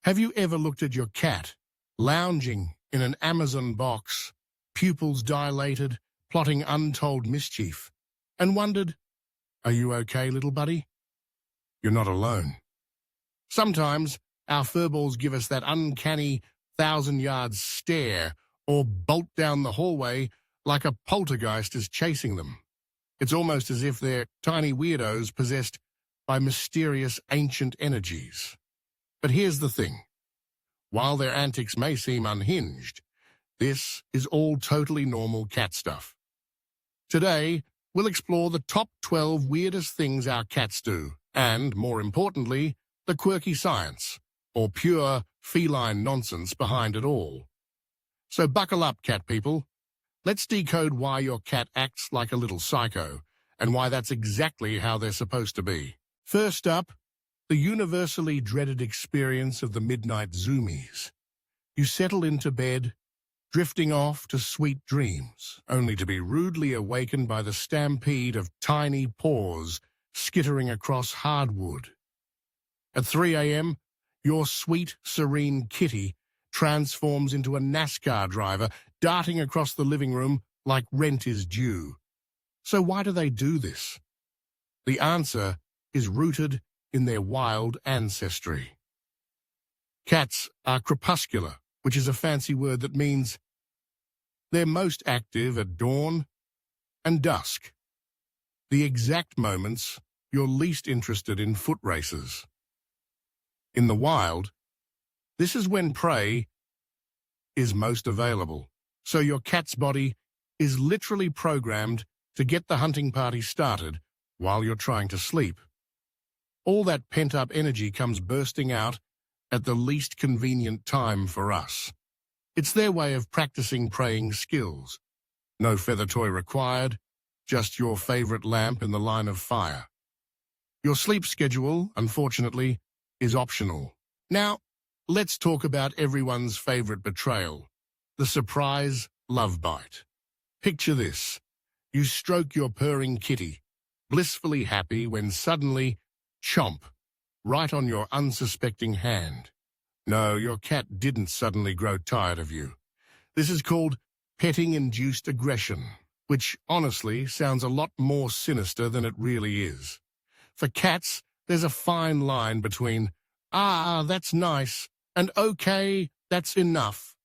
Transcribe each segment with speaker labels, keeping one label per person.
Speaker 1: Have you ever looked at your cat, lounging in an Amazon box, pupils dilated, plotting untold mischief, and wondered, "Are you okay, little buddy?" You're not alone. Sometimes our furballs give us that uncanny thousand-yard stare or bolt down the hallway like a poltergeist is chasing them. It's almost as if they're tiny weirdos possessed by mysterious ancient energies. But here's the thing. While their antics may seem unhinged, this is all totally normal cat stuff. Today, we'll explore the top 12 weirdest things our cats do, and, more importantly, the quirky science, or pure feline nonsense behind it all. So buckle up, cat people. Let's decode why your cat acts like a little psycho, and why that's exactly how they're supposed to be. First up, the universally dreaded experience of the midnight zoomies. You settle into bed, drifting off to sweet dreams, only to be rudely awakened by the stampede of tiny paws skittering across hardwood. At 3 a.m., your sweet, serene kitty transforms into a NASCAR driver, darting across the living room like rent is due. So why do they do this? The answer is rooted in their wild ancestry. Cats are crepuscular, which is a fancy word that means they're most active at dawn and dusk, the exact moments you're least interested in foot races. In the wild, this is when prey is most available, so your cat's body is literally programmed to get the hunting party started while you're trying to sleep. All that pent-up energy comes bursting out at the least convenient time for us. It's their way of practicing preying skills. No feather toy required, just your favorite lamp in the line of fire. Your sleep schedule, unfortunately, is optional. Now, let's talk about everyone's favorite betrayal, the surprise love bite. Picture this. You stroke your purring kitty, blissfully happy when suddenly, chomp, right on your unsuspecting hand. No, your cat didn't suddenly grow tired of you. This is called petting-induced aggression, which honestly sounds a lot more sinister than it really is. For cats, there's a fine line between, "Ah, that's nice," and "Okay, that's enough."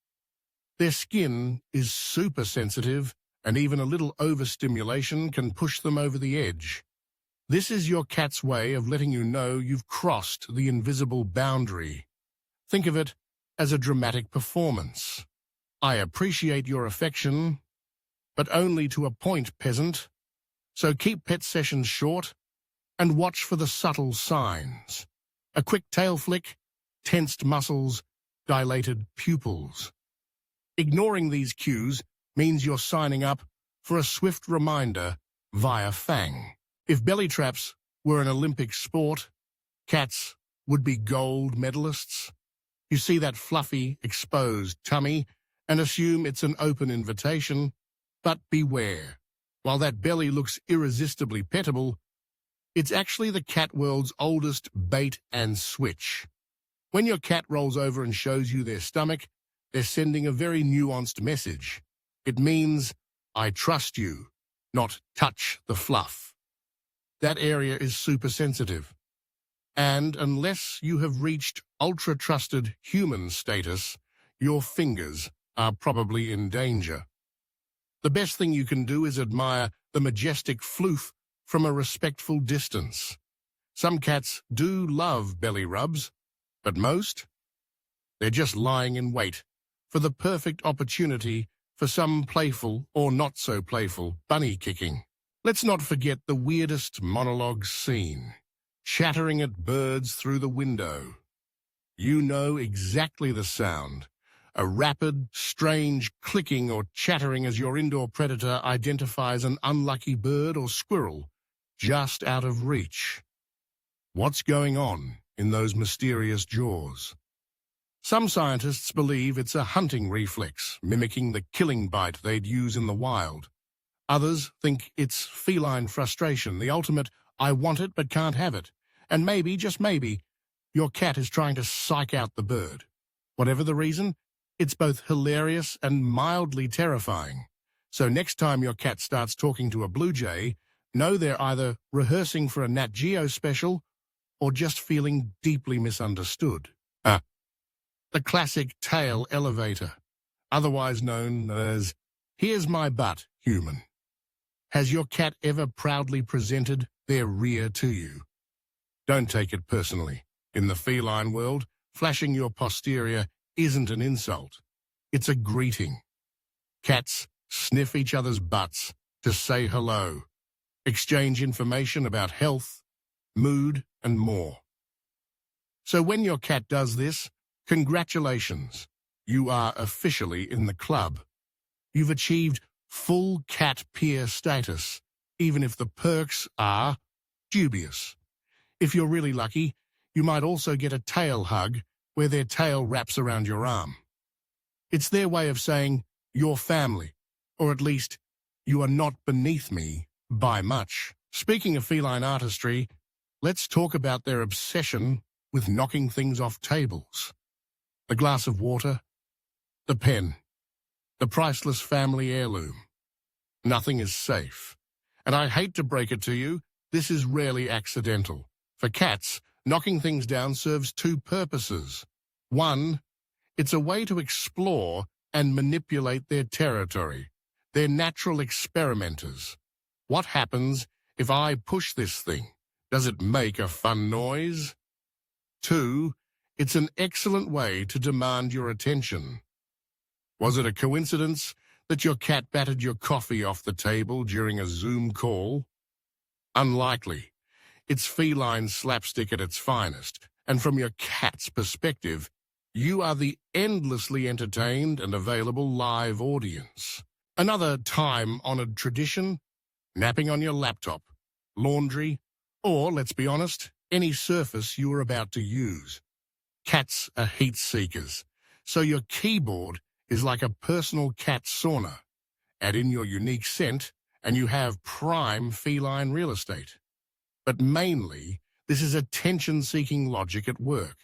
Speaker 1: Their skin is super sensitive, and even a little overstimulation can push them over the edge. This is your cat's way of letting you know you've crossed the invisible boundary. Think of it as a dramatic performance. I appreciate your affection, but only to a point, peasant. So keep pet sessions short and watch for the subtle signs. A quick tail flick, tensed muscles, dilated pupils. Ignoring these cues means you're signing up for a swift reminder via fang. If belly traps were an Olympic sport, cats would be gold medalists. You see that fluffy, exposed tummy and assume it's an open invitation, but beware. While that belly looks irresistibly pettable, it's actually the cat world's oldest bait and switch. When your cat rolls over and shows you their stomach, they're sending a very nuanced message. It means, "I trust you," not "touch the fluff." That area is super sensitive. And unless you have reached ultra-trusted human status, your fingers are probably in danger. The best thing you can do is admire the majestic floof from a respectful distance. Some cats do love belly rubs, but most, they're just lying in wait for the perfect opportunity for some playful or not-so-playful bunny kicking. Let's not forget the weirdest monologue scene, chattering at birds through the window. You know exactly the sound, a rapid, strange clicking or chattering as your indoor predator identifies an unlucky bird or squirrel just out of reach. What's going on in those mysterious jaws? Some scientists believe it's a hunting reflex, mimicking the killing bite they'd use in the wild. Others think it's feline frustration, the ultimate "I want it but can't have it." And maybe, just maybe, your cat is trying to psych out the bird. Whatever the reason, it's both hilarious and mildly terrifying. So next time your cat starts talking to a blue jay, know they're either rehearsing for a Nat Geo special or just feeling deeply misunderstood. The classic tail elevator, otherwise known as "here's my butt, human." Has your cat ever proudly presented their rear to you? Don't take it personally. In the feline world, flashing your posterior isn't an insult. It's a greeting. Cats sniff each other's butts to say hello, exchange information about health, mood, and more. So when your cat does this, congratulations, you are officially in the club. You've achieved full cat peer status, even if the perks are dubious. If you're really lucky, you might also get a tail hug where their tail wraps around your arm. It's their way of saying, you're family, or at least, you are not beneath me by much. Speaking of feline artistry, let's talk about their obsession with knocking things off tables. The glass of water, the pen, the priceless family heirloom. Nothing is safe. And I hate to break it to you, this is rarely accidental. For cats, knocking things down serves two purposes. One, it's a way to explore and manipulate their territory. They're natural experimenters. What happens if I push this thing? Does it make a fun noise? Two, it's an excellent way to demand your attention. Was it a coincidence that your cat battered your coffee off the table during a Zoom call? Unlikely. It's feline slapstick at its finest, and from your cat's perspective, you are the endlessly entertained and available live audience. Another time-honored tradition, napping on your laptop, laundry, or, let's be honest, any surface you are about to use. Cats are heat seekers, so your keyboard is like a personal cat sauna. Add in your unique scent, and you have prime feline real estate. But mainly, this is attention-seeking logic at work.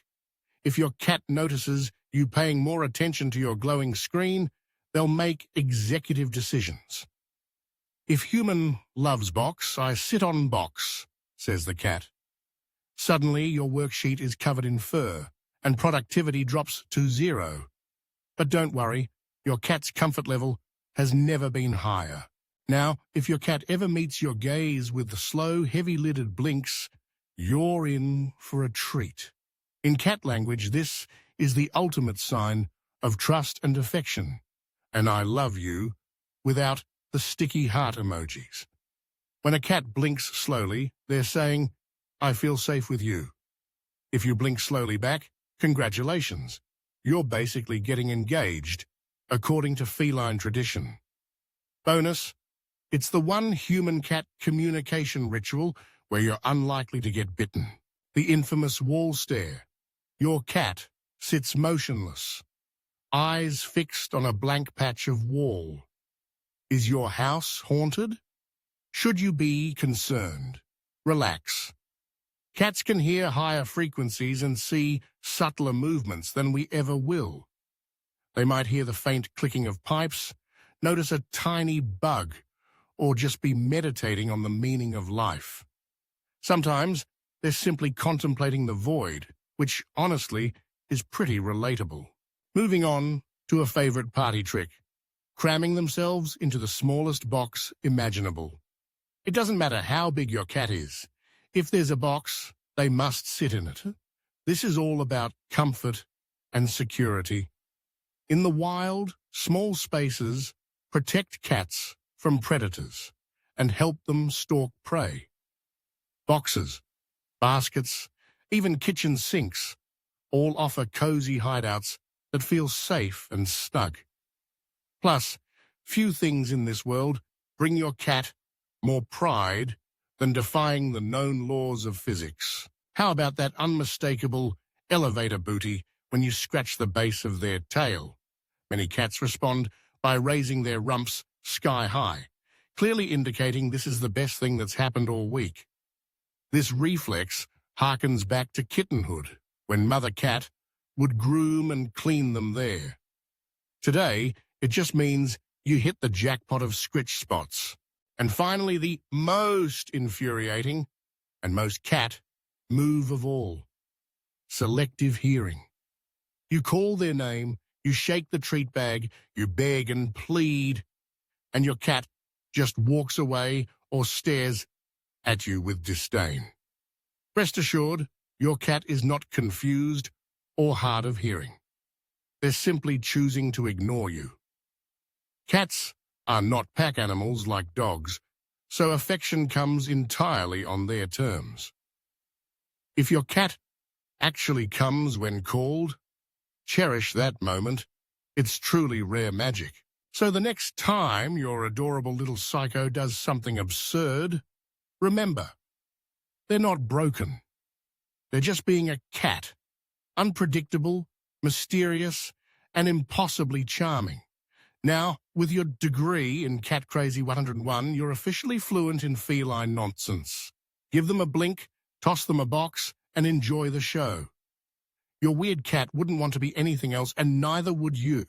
Speaker 1: If your cat notices you paying more attention to your glowing screen, they'll make executive decisions. If human loves box, I sit on box, says the cat. Suddenly, your worksheet is covered in fur, and productivity drops to 0. But don't worry, your cat's comfort level has never been higher. Now, if your cat ever meets your gaze with the slow, heavy-lidded blinks, you're in for a treat. In cat language, this is the ultimate sign of trust and affection, and I love you without the sticky heart emojis. When a cat blinks slowly, they're saying, I feel safe with you. If you blink slowly back, congratulations. You're basically getting engaged, according to feline tradition. Bonus, it's the one human-cat communication ritual where you're unlikely to get bitten. The infamous wall stare. Your cat sits motionless, eyes fixed on a blank patch of wall. Is your house haunted? Should you be concerned? Relax. Cats can hear higher frequencies and see subtler movements than we ever will. They might hear the faint clicking of pipes, notice a tiny bug, or just be meditating on the meaning of life. Sometimes they're simply contemplating the void, which, honestly, is pretty relatable. Moving on to a favorite party trick, cramming themselves into the smallest box imaginable. It doesn't matter how big your cat is. If there's a box, they must sit in it. This is all about comfort and security. In the wild, small spaces protect cats from predators and help them stalk prey. Boxes, baskets, even kitchen sinks all offer cozy hideouts that feel safe and snug. Plus, few things in this world bring your cat more pride than defying the known laws of physics. How about that unmistakable elevator booty when you scratch the base of their tail? Many cats respond by raising their rumps sky high, clearly indicating this is the best thing that's happened all week. This reflex harkens back to kittenhood, when Mother Cat would groom and clean them there. Today, it just means you hit the jackpot of scritch spots. And finally, the most infuriating and most cat move of all, selective hearing. You call their name, you shake the treat bag, you beg and plead, and your cat just walks away or stares at you with disdain. Rest assured, your cat is not confused or hard of hearing. They're simply choosing to ignore you. Cats are not pack animals like dogs, so affection comes entirely on their terms. If your cat actually comes when called, cherish that moment. It's truly rare magic. So the next time your adorable little psycho does something absurd, remember, they're not broken. They're just being a cat, unpredictable, mysterious, and impossibly charming. Now, with your degree in Cat Crazy 101, you're officially fluent in feline nonsense. Give them a blink, toss them a box, and enjoy the show. Your weird cat wouldn't want to be anything else, and neither would you.